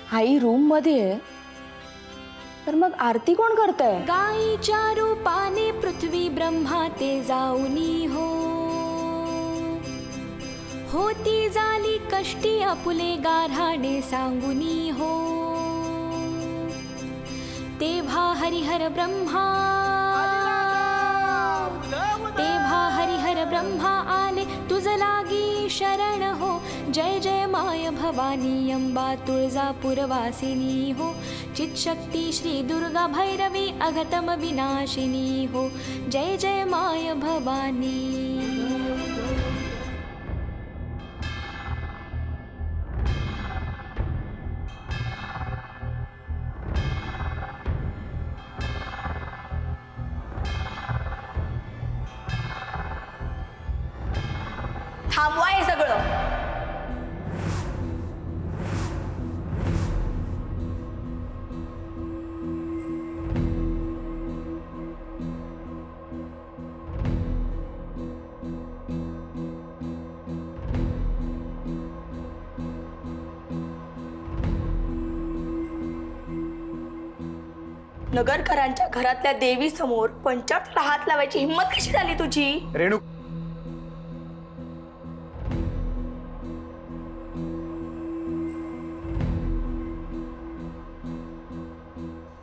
आई room मध्ये आहे, तर मग आरती कोण करतंय? गाईच्या रूपाने पृथ्वी ब्रह्मा ते जाऊनी होती झाली कष्टी आपुले गाऱ्हाणे सांगुनी तेव्हा हरिहर ब्रह्मा आले तुझ लागी शरण हो। जय जय माय भवानी अंबा तुळजापूरवासिनी हो। चित्शक्ती श्री दुर्गा भैरवी अघतम विनाशिनी हो। जय जय माय भवानी। थांबवा हे सगळं। नगरकरांच्या घरातल्या देवी समोर पंचायतला हात लावायची हिम्मत कशी झाली तुझी? रेणू,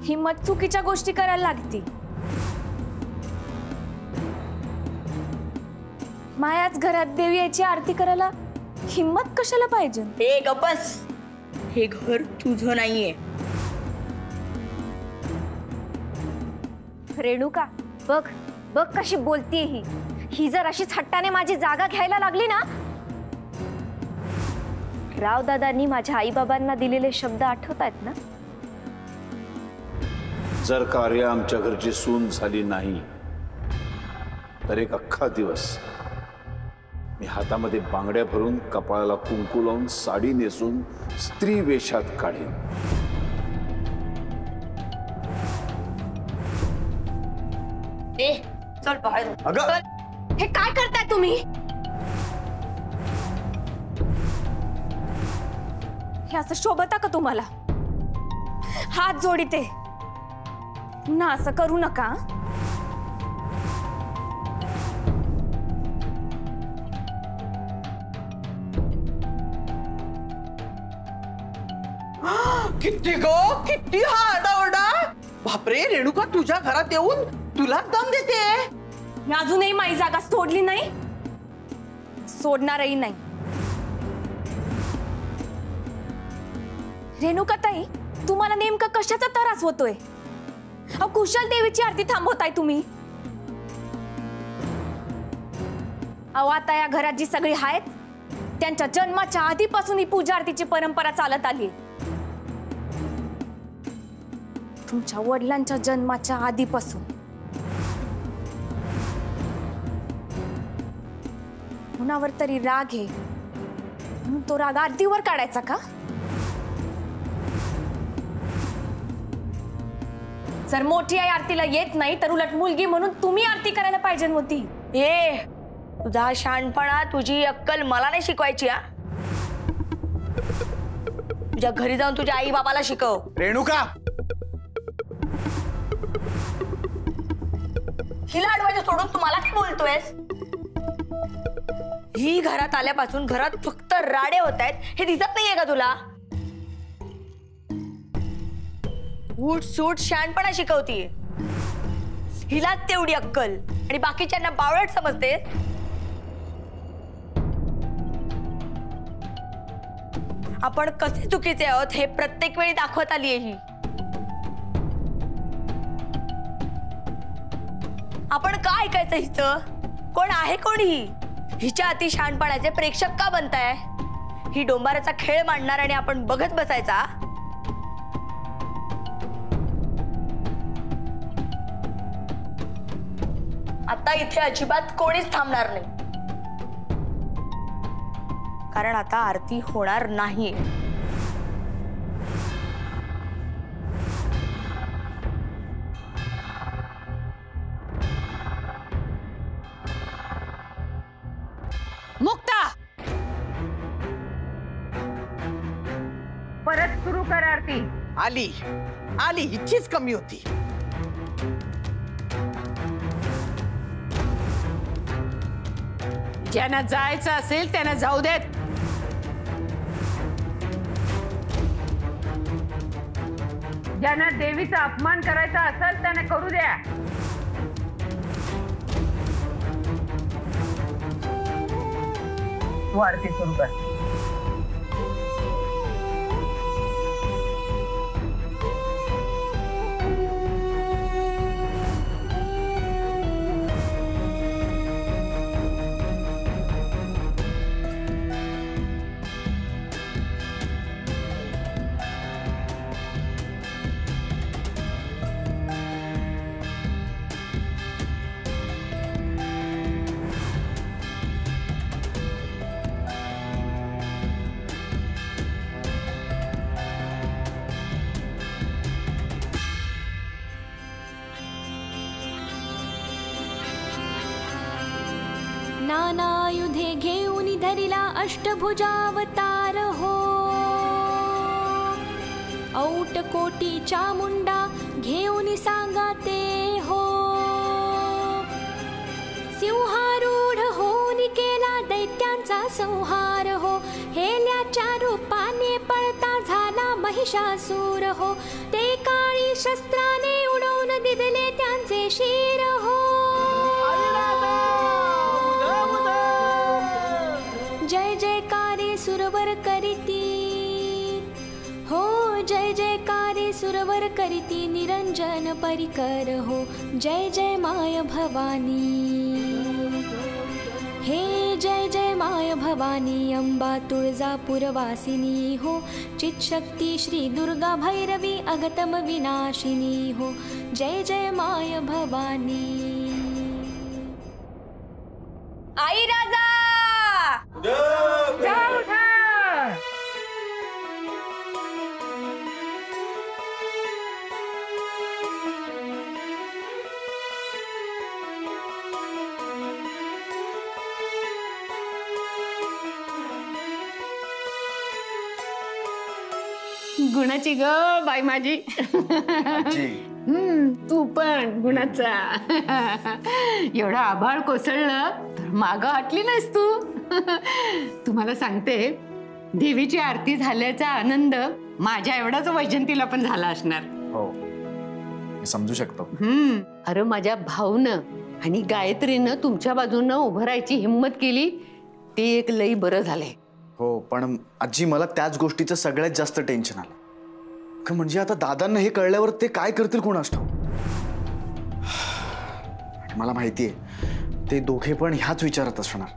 हिम्मत चुकीच्या गोष्टी करायला लागती। मायाच घरात देवी याची आरती करायला हिम्मत कशाला पाहिजे? हे गप्पस, हे घर तुझं नाहीये। रेणुका, बघ बघ कशी बोलतीये ही जर अशीच हट्टाने माझी जागा घ्यायला लागली ना। राव दादांनी माझ्या आई बाबांना दिलेले शब्द आठवतात ना? जर कार्य आमच्या घरची सून झाली नाही तर एक अख्खा दिवस मी हातामध्ये बांगड्या भरून कपाळाला कुंकू लावून साडी नेसून स्त्री वेशात काढेन। ए चल बाहेर। अगं हे काय करताय तुम्ही? हे असं शोभता का तुम्हाला? हात जोडीते ना, असं करू नका। किती हा आरडाओरडा। बापरे रेणुका, तुझ्या घरात येऊन तुला दम देते। मी अजूनही माझी जागा सोडली नाही, सोडणारही नाही। रेणुकाताई, तुम्हाला नेमका कशाचा त्रास होतोय? कुशल देवीची आरती थांबवताय तुम्ही? अहो, आता या घरात जी सगळी आहेत त्यांच्या जन्माच्या आधीपासून ही पूजा आरतीची परंपरा चालत आली। तुमच्या वडिलांच्या जन्माच्या आधीपासून। कुणावर तरी राग आहे म्हणून तो राग आरतीवर काढायचा का? जर मोठी आई आरतीला येत नाही तर उलट मुलगी म्हणून तुम्ही आरती करायला पाहिजे होती। ए तुझा शहाणपणा, तुझी अक्कल मला नाही शिकवायची हा। तुझ्या घरी जाऊन तुझ्या आई बाबाला शिकव। रेणुका, हिला अडवायचं सोडून तू मला काय बोलतोयस? ही घरात आल्यापासून घरात फक्त राडे होत आहेत, हे दिसत नाहीये का तुला? उठ सूट शहाणपणा शिकवतीये। हिलाच तेवढी अक्कल आणि बाकीच्यांना बावळट समजते। आपण कसे चुकीचे आहोत हे प्रत्येक वेळी दाखवत आली आहे ही। आपण का ऐकायचं हिचं? कोण आहे कोण ही? हिच्या अति शहाणपणाचे प्रेक्षक का बनताय? ही डोंबाराचा खेळ मांडणार आणि आपण बघत बसायचा? आता इथे अजिबात कोणीच थांबणार नाही, कारण आता आरती होणार नाही। मुक्ता, परत सुरू कर आरती. आली आली, हिचीच कमी होती. ज्यांना जायचं असेल त्यांना जाऊ देत. ज्यांना देवीचा अपमान करायचा असेल त्यांना करू द्या. तू आरती सुरू कर. नानायुधे घेऊन धरिला अष्टभुजावतार हो. औट कोटी चामुंडा घेऊन सांगा ते हो. सिंहारूढ होऊन केला दैत्यांचा संहार हो. हेल्याच्या रूपाने पळता झाला महिषासूर हो. ते काळी शस्त्राने उडवून दिदले त्यांचे शिर हो. जय जयकारे सुरवर करीती हो. जय जयकारे सुरवर करीती निरंजन परिकर हो. जय जय माय भवानी. हे जय जय माय भवानी अंबा तुळजापूरवासिनी हो. चित्शक्ती श्री दुर्गा भैरवी अगतम विनाशिनी हो. जय जय माय भवानी. आई राजा गुणाची ग बाई माझी. तू पण गुणाचा. एवढा आभाळ कोसळलं तर मागं हटली नाहीस तू. तुम्हाला सांगते, देवीची आरती झाल्याचा आनंद माझ्या एवढाच वैजंतीला पण झाला असणार. हो, मी समजू शकतो. अरे माझ्या भाऊनं आणि गायत्रीनं तुमच्या बाजूनं उभं राहायची हिंमत केली, ते एक लई बरं झालंय. हो, पण आजी मला त्याच गोष्टीचं सगळ्यात जास्त टेन्शन आलं. म्हणजे आता दादांना हे कळल्यावर ते काय करतील कोणास ठाऊक. मला माहितीये ते दोघे पण ह्याच विचारात असणार.